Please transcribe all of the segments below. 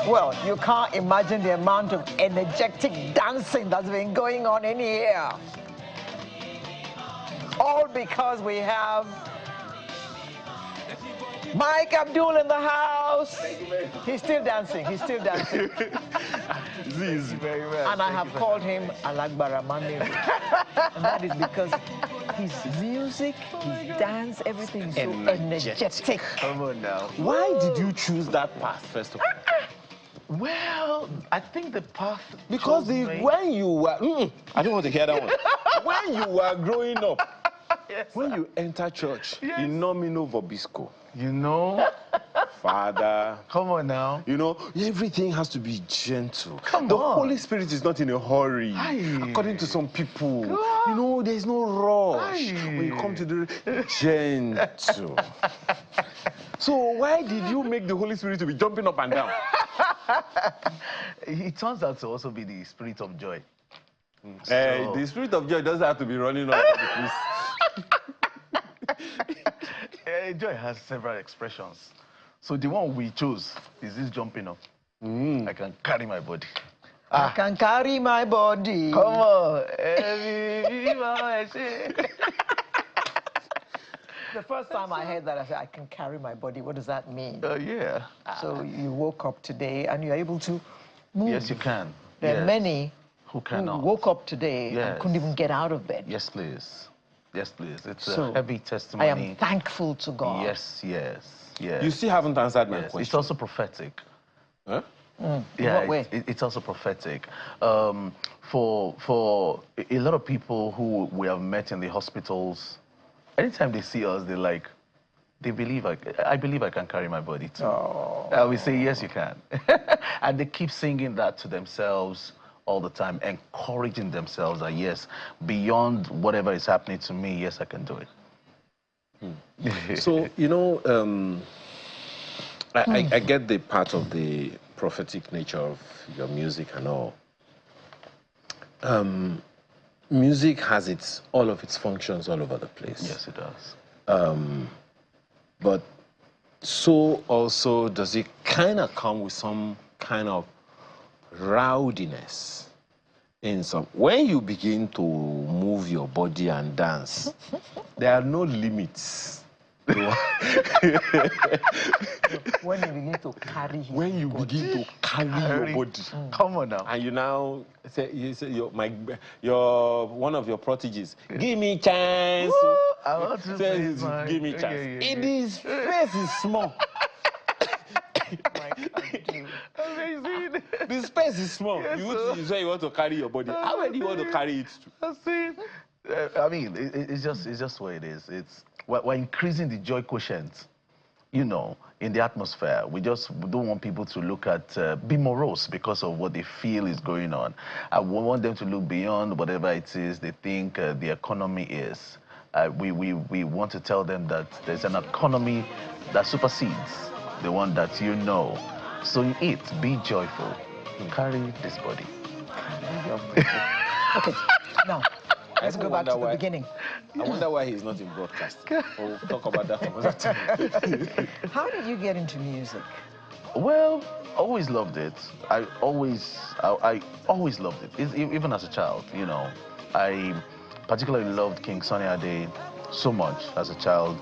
Well, you can't imagine the amount of energetic dancing that's been going on in here. All because we have Mike Abdul in the house. He's still dancing. He's still dancing. Very well. And I have called him Alagbara Mami. And that is because his music, his dance, everything is so energetic. Come on now. Why did you choose that path, first of all? Well, I think the path... Because when you were... I don't want to hear that one. When you were growing up, yes, when you enter church, yes, in nomino vobisco. You know? Father. Come on now. You know, everything has to be gentle. Come the on. Holy Spirit is not in a hurry. Aye. According to some people, you know, there's no rush. Aye. When you come to the gentle. So why did you make the Holy Spirit to be jumping up and down? It turns out to also be the spirit of joy. The spirit of joy doesn't have to be running all over the place. Joy has several expressions. So the one we chose is this jumping up. I can carry my body. I can carry my body. Come on. The first time I heard that, I said, I can carry my body. What does that mean? Yeah. So you woke up today and you're able to move. Yes, you can. There are many who cannot. Who woke up today and couldn't even get out of bed. Yes, please. Yes, please. It's so a heavy testimony. I am thankful to God. Yes, yes, yes. You still haven't answered my question. It's also prophetic. Huh? Yeah, what way? It's also prophetic. For a lot of people who we have met in the hospitals, anytime they see us, they believe I believe I can carry my body too. Oh. We say, yes, you can. And they keep singing that to themselves all the time, encouraging themselves that, yes, beyond whatever is happening to me, yes, I can do it. So, you know, I get the part of the prophetic nature of your music and all. Music has all of its functions all over the place. Yes, it does. But so also does it kind of come with some kind of rowdiness in some. When you begin to move your body and dance, there are no limits. When you begin to carry his When you body. begin to carry your body. Come on now. And you now say, one of your proteges, give me chance. Woo, I want to says, say give me chance. His face is small. Amazing. The space is small. Yes, You say you want to carry your body. How many do you want to carry it to? I mean, it's just what it is. We're increasing the joy quotient, you know, in the atmosphere. We don't want people to look at, be morose because of what they feel is going on. We want them to look beyond whatever it is they think the economy is. We want to tell them that there's an economy that supersedes the one that you know. So you eat, be joyful, carry this body. Okay, now, let's go back to the beginning. I wonder why he's not in broadcast. We'll talk about that another time. How did you get into music? Well, always loved it. I always loved it. Even as a child, you know. I particularly loved King Sunny Ade so much as a child.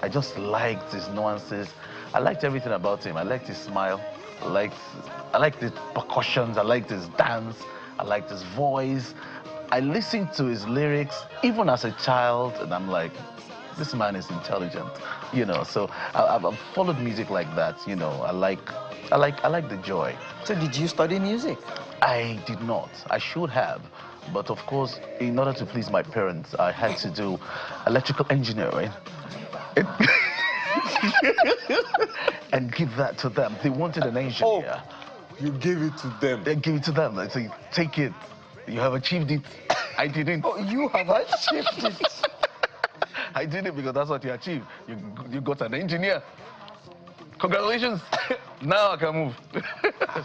I just liked his nuances. I liked everything about him. I liked his smile. I liked his percussions. I liked his dance. I liked his voice. I listened to his lyrics even as a child, and I'm like, this man is intelligent, you know. So I've followed music like that, you know. I like the joy. So did you study music? I did not. I should have. But of course, in order to please my parents, I had to do electrical engineering. And give that to them. They wanted an engineer. Oh, you gave it to them. They gave it to them. I say, take it. You have achieved it. I didn't. Oh, you have achieved it. I did it because that's what you achieved. You got an engineer. Congratulations. Now I can move.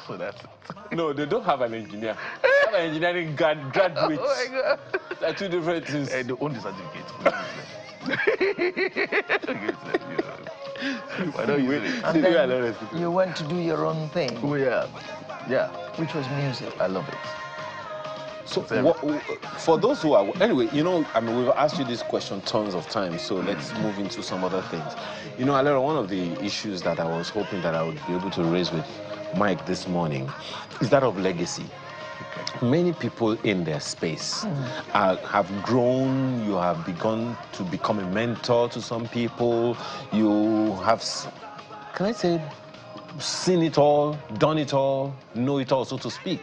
So that's it. No, they don't have an engineer. They have an engineering graduate. Oh my God. They're two different things. They own the certificate. I know you do it. And then you went to do your own thing. Oh, yeah. Yeah. Which was music. I love it. So, for those who are... Anyway, you know, I mean, we've asked you this question tons of times, so let's move into some other things. You know, Alera, one of the issues that I was hoping that I would be able to raise with Mike this morning is that of legacy. Many people in their space have grown. You have begun to become a mentor to some people. You have, can I say, seen it all, done it all, know it all, so to speak,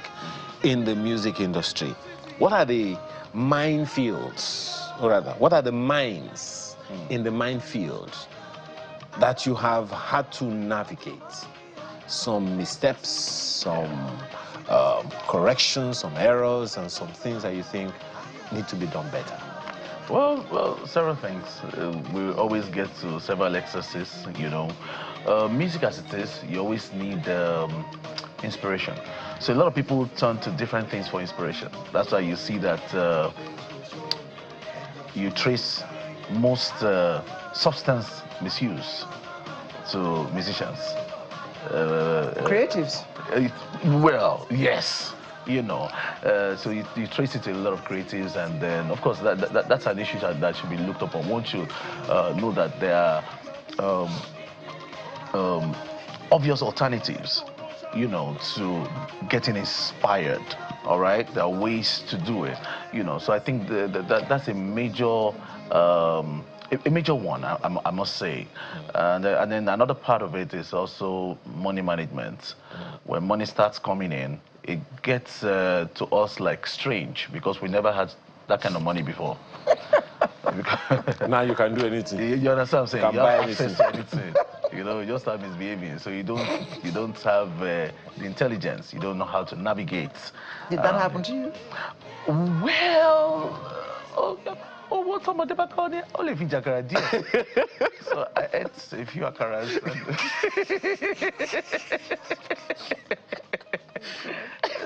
in the music industry. What are the minefields, or rather, what are the mines in the minefield that you have had to navigate? Some missteps, some corrections, some errors, and some things that you think need to be done better? Well, several things. We always get to several excesses, you know. Music as it is, you always need inspiration. So a lot of people turn to different things for inspiration. That's why you see that you trace most substance misuse to musicians. Creatives. Well, yes, you know. So you trace it to a lot of creatives, and then, of course, that's an issue that should be looked upon. Once you know that there are obvious alternatives, you know, to getting inspired, all right? There are ways to do it, you know. So I think that's a major one, I must say. And then another part of it is also money management. When money starts coming in, it gets to us like strange, because we never had that kind of money before. Now you can do anything. You understand what I'm saying? Can you buy have anything. access to anything. You know, you just start misbehaving. So you don't have the intelligence. You don't know how to navigate. Did that happen to you? Well, what somebody back on there? Only if you jakara dear. So I ate a few akaras.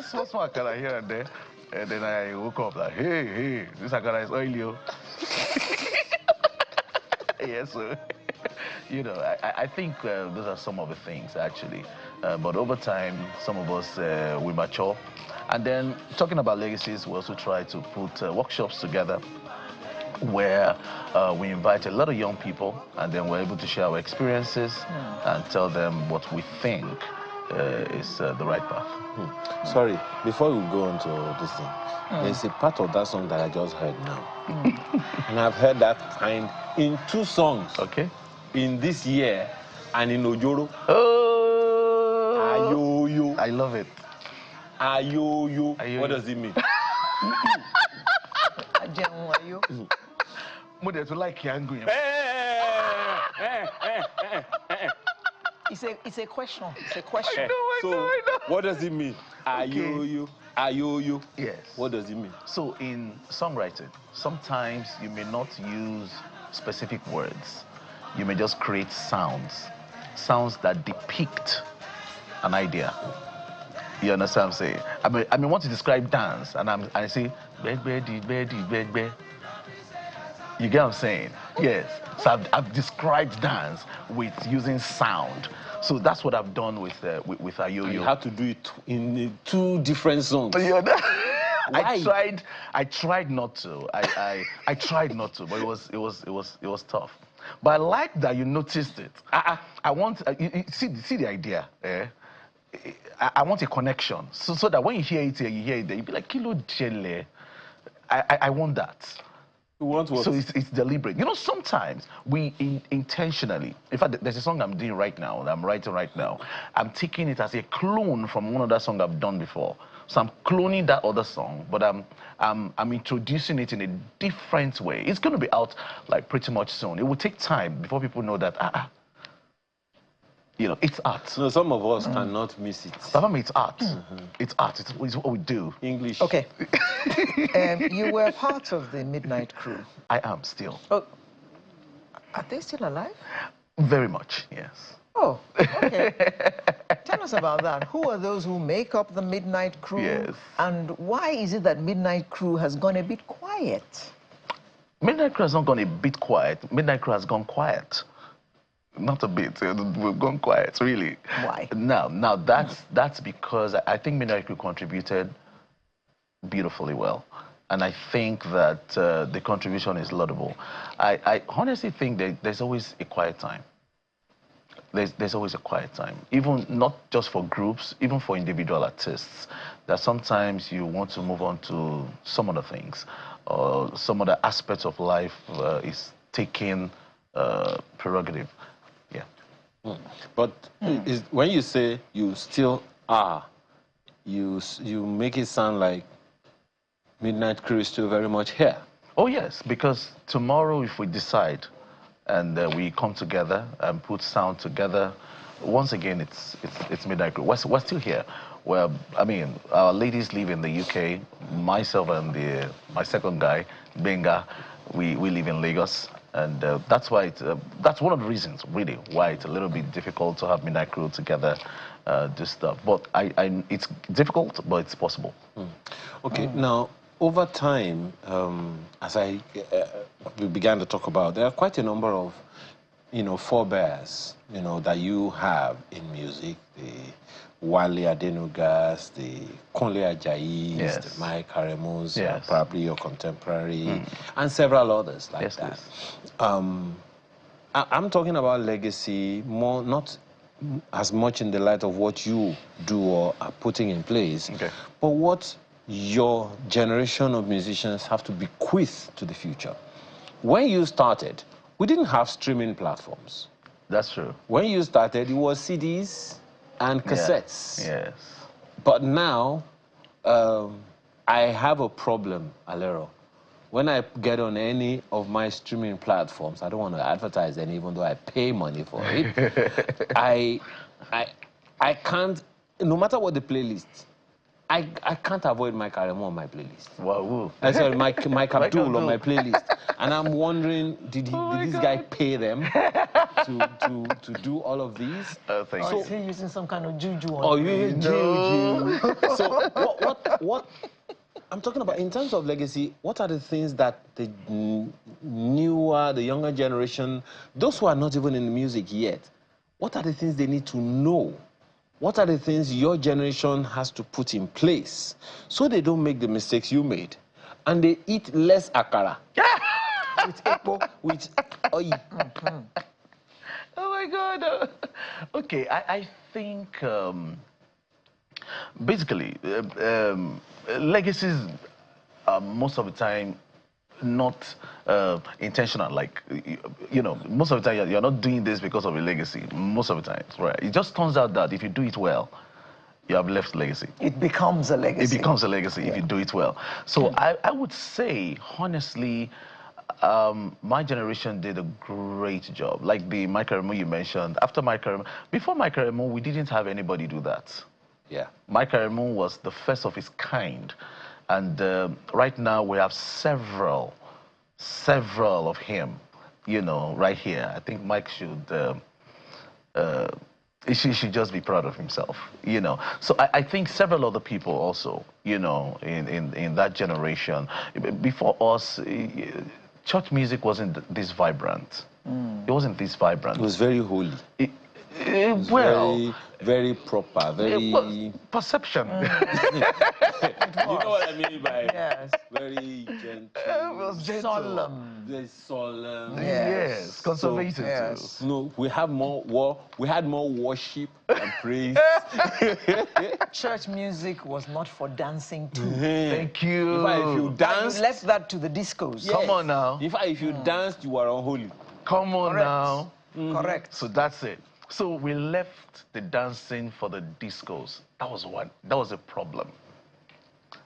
Small akara here and there. And then I woke up like, hey, this akara is oily. Yes, so, you know, I think those are some of the things, actually. But over time, some of us, we mature. And then, talking about legacies, we also try to put workshops together where we invite a lot of young people, and then we're able to share our experiences and tell them what we think is the right path. Sorry, before we go on to this thing, there's a part of that song that I just heard now. And I've heard that kind in 2 songs. Okay. In this year and in Ojoro. Oh! Ayoyo. I love it. Ayoyo. What does it mean? It's a question. It's a question. I know. What does it mean? Ayoyo. Ayoyo. Yes. What does it mean? So in songwriting, sometimes you may not use specific words. You may just create sounds that depict an idea. You understand what I'm saying? I mean, want to describe dance, and I say, you get what I'm saying? Yes. So I've described dance with using sound. So that's what I've done with Ayoyo. You have to do it in 2 different songs. Why? I tried not to. I tried not to, but it was tough. But I like that you noticed it. I want you see the idea. I want a connection, so that when you hear it here, you hear it there, you be like Kilo Jele. I want that. You want what? So it's deliberate. You know, sometimes we intentionally. In fact, there's a song I'm doing right now, that I'm writing right now. I'm taking it as a clone from one other song I've done before. So I'm cloning that other song, but I'm introducing it in a different way. It's going to be out like pretty much soon. It will take time before people know that. You know, it's art. No, some of us cannot miss it. It's art. It's art. It's what we do. English. Okay. You were part of the Midnight Crew. I am still. Oh, are they still alive? Very much, yes. Oh, okay. Tell us about that. Who are those who make up the Midnight Crew? Yes. And why is it that Midnight Crew has gone a bit quiet? Midnight Crew has not gone a bit quiet. Midnight Crew has gone quiet. Not a bit. We've gone quiet, really. Why? Now that's because I think Midnight contributed beautifully well. And I think that the contribution is laudable. I honestly think that there's always a quiet time. There's always a quiet time, even not just for groups, even for individual artists, that sometimes you want to move on to some other things, or some other aspects of life is taking prerogative. Yeah. But when you say you still are, you make it sound like Midnight Crew is still very much here. Oh yes, because tomorrow if we decide and we come together and put sound together, once again it's Midnight Crew. We're still here. Well, I mean, our ladies live in the UK. Myself and my second guy, Benga, we live in Lagos. And that's why that's one of the reasons, really, why it's a little bit difficult to have Midnight Crew together, do stuff. But it's difficult, but it's possible. Okay, now, over time, as we began to talk about, there are quite a number of, forebears, that you have in music. The Wale Adenugas, the Kunle Ajayis, Yes. the Mike Aremus, Yes. probably your contemporary, and several others like Yes, that. yes. I'm talking about legacy, more not as much in the light of what you do or are putting in place, Okay. but what your generation of musicians have to bequeath to the future. When you started, we didn't have streaming platforms. That's true. When you started, it was CDs and cassettes. Yeah. Yes. But now, I have a problem, Alero. When I get on any of my streaming platforms, I don't want to advertise any, even though I pay money for it. I can't, no matter what the playlist, I can't avoid Mike Aremo on my playlist. Wow. Sorry, Mike Abdul on my playlist. And I'm wondering, did this guy pay them to do all of these? Thank So, you. is he using some kind of juju on Oh, you? juju. So what I'm talking about in terms of legacy, what are the things that the the younger generation, those who are not even in music yet, what are the things they need to know? What are the things your generation has to put in place so they don't make the mistakes you made and they eat less akara? With epo, with oil. Oh my God. Okay, I think basically legacies are most of the time not intentional. Like, most of the time you're not doing this because of a legacy. Most of the time, right? It just turns out that if you do it well, you have left legacy. It becomes a legacy. It becomes a legacy if you do it well. So I would say, honestly, my generation did a great job. Like the Mike Aremo you mentioned. Before Mike Aremo, we didn't have anybody do that. Yeah. Mike Aremo was the first of his kind. And right now we have several of him, right here. I think Mike should, he should just be proud of himself, So I think several other people also, in that generation. Before us, church music wasn't this vibrant. It wasn't this vibrant. It was very holy. Well, very proper, very... perception. You know what I mean by very gentle, solemn. very solemn. Yes, conservative yes. too. No, we had more worship and praise. Church music was not for dancing too. Thank you. In fact, if you dance, You left that to the discos. Come on now. In fact, if you danced, you were unholy. Come on Correct. now. Correct. So that's it. So we left the dancing for the discos. That was a problem.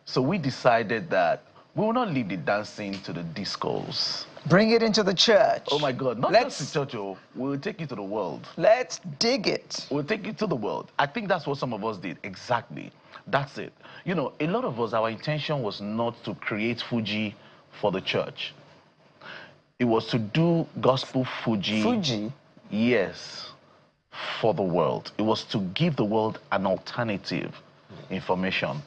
So we decided that we will not leave the dancing to the discos. Bring it into the church. Oh my God, not just the church, we'll take it to the world. Let's dig it. We'll take it to the world. I think that's what some of us did, exactly. That's it. A lot of us, our intention was not to create Fuji for the church. It was to do gospel Fuji. Fuji? Yes. For the world. It was to give the world an alternative information,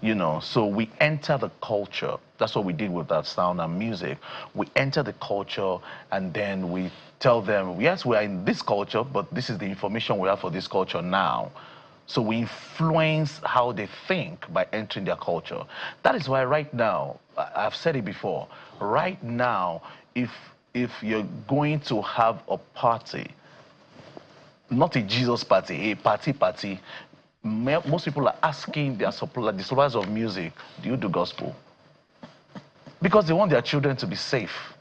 you know. So we enter the culture. That's what we did with that sound and music. We enter the culture, and then we tell them, yes, we are in this culture, but this is the information we have for this culture now. So we influence how they think by entering their culture. That is why right now, I've said it before, right now, if you're going to have a party, not a Jesus party, a party, most people are asking the suppliers of music, do you do gospel? Because they want their children to be safe.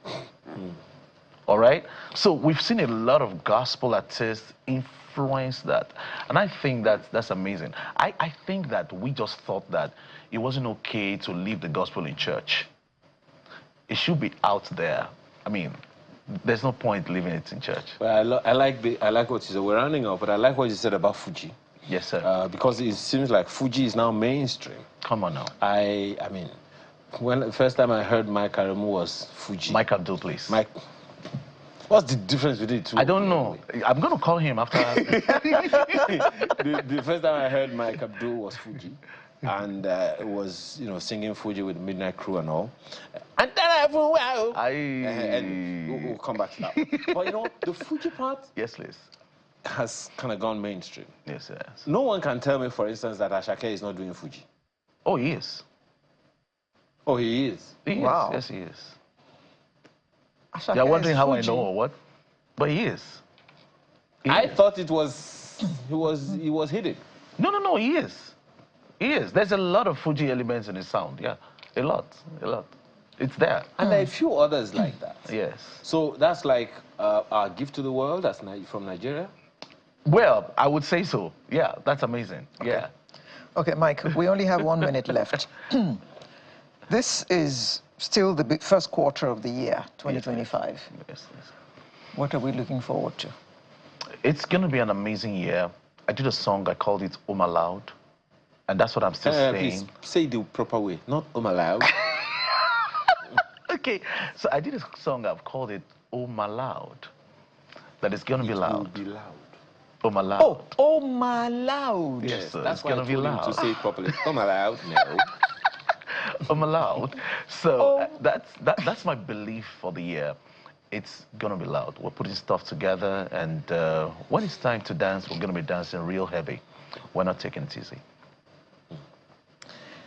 All right? So we've seen a lot of gospel artists influence that. And I think that's amazing. I think that we just thought that it wasn't okay to leave the gospel in church. It should be out there. I mean, there's no point leaving it in church. Well, I like what you said. We're rounding up, but I like what you said about Fuji. Yes, sir. Because it seems like Fuji is now mainstream. Come on now. I mean, when the first time I heard Mike Aremu was Fuji. Mike Abdul, please. Mike. What's the difference between the two? I don't know. I'm going to call him after. the first time I heard Mike Abdul was Fuji. And it was, you know, singing Fuji with Midnight Crew and all. And then and we'll come back to that. But, you know, the Fuji part... Yes, please. ...has kind of gone mainstream. Yes, yes. No one can tell me, for instance, that Ashake is not doing Fuji. Oh, he is. Oh, he is? He Wow. is. Yes, he is. Ashake You're wondering how Fuji. I know or what? But he is. I thought it was... He was hidden. No, he is. He is. There's a lot of Fuji elements in his sound. Yeah, a lot. It's there. And there are a few others like that. Yes. So that's like our gift to the world. That's from Nigeria. Well, I would say so. Yeah, that's amazing. Okay. Yeah. Okay, Mike, we only have 1 minute left. This is still the first quarter of the year, 2025. Yes. What are we looking forward to? It's going to be an amazing year. I did a song, I called it Oh My Loud. And that's what I'm still saying. Please say it the proper way, not Loud. Okay, so I did a song, I've called it Oh My Loud. That it's going to be loud. It will be loud. Oh My Loud. Oh my loud. Yes, sir. That's It's why going to be I told him loud. to say it properly. Loud, no. Oh My Loud. So that's my belief for the year. It's going to be loud. We're putting stuff together, and when it's time to dance, we're going to be dancing real heavy. We're not taking it easy.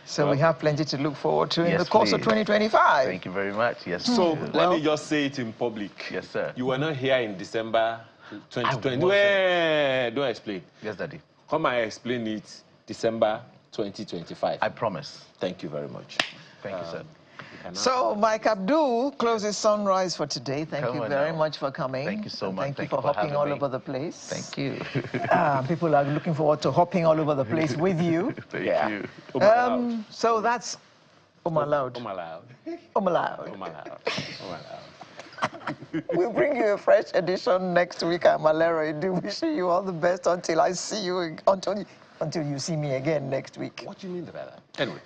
So we have plenty to look forward to in Yes, the course of please. 2025. Thank you very much. Yes. So sir. let me just say it in public. Yes, sir. You were not here in December 2020. wasn't. Don't explain. Yes, Daddy. Come and explain it December 2025. I promise. Thank you very much. Thank you, sir. So Mike Abdul closes Sunrise for today. Thank Come you on very now. much for coming. Thank you so And much. Thank you Thank for you for hopping having all me. over the place. Thank you. People are looking forward to hopping all over the place with you. Thank you. So that's Loud. Loud. Loud. We'll bring you a fresh edition next week. I'm Malera Edu, wishing you all the best until I see you, until you see me again next week. What do you mean by that? Anyway,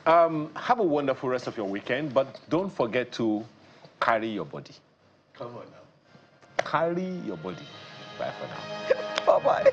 have a wonderful rest of your weekend, but don't forget to carry your body. Come on now. Carry your body. Bye for now. Bye-bye.